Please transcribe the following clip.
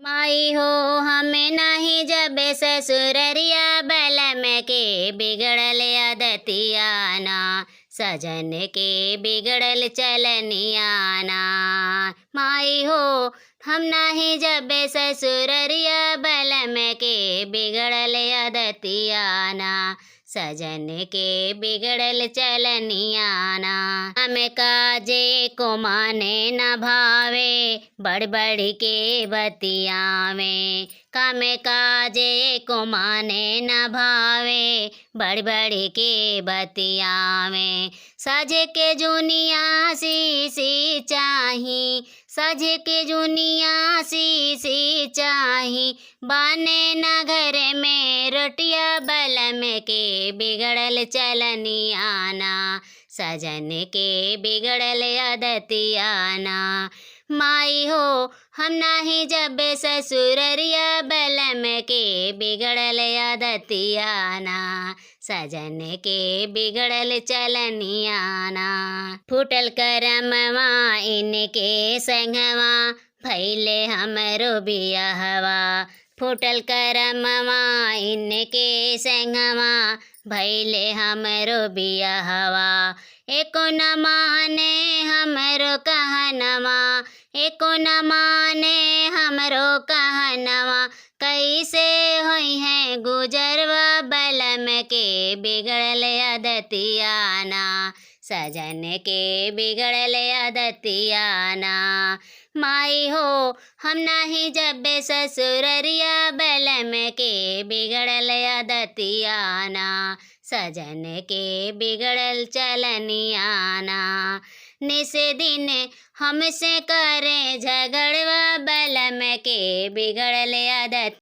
माई हो हमें नहीं जब ससुररिया बलम के बिगड़ल आदतिया ना, सजन के बिगड़ल चलनिया ना। माई हो हम नहीं जब ससुररिया बलम के बिगड़ल आदतिया ना, सजन के बिगड़ल चलनिया ना। हम काजे को माने न भावे बढ़ बढ़ के बतियावे, काम काजे को माने न भावे बढ़ बढ़ के बतियावे। सज के जुनिया सी चाही, सज के जुनिया सी चाही, बाने न घर में रोटिया बलम के बिगड़ल चलनिया ना, सजन के बिगड़ल आदतिया ना। माई हो हम नाही जब ससुररिया बलम के बिगड़ल आदतिया ना, सजन के बिगड़ल चलनिया ना। फूटल करमवा इनके संगवा भैले हमरो बियाहवा, फूटल करमवा इनके संगवा भैले हमरो बियाहवा। एको न माने हमरो कहनवा, एको न माने हमरो कहनवा, कैसे होई है गुजरवा बलम के बिगड़ल आदतिया ना, सजन के बिगड़ल आदतिया ना। माई हो हम नहीं जब ससुररिया बलम के बिगड़ल आदतिया ना, सजन के बिगड़ल चलनिया ना। निस दिन हमसे करे झगड़वा बलम के बिगड़ल आदत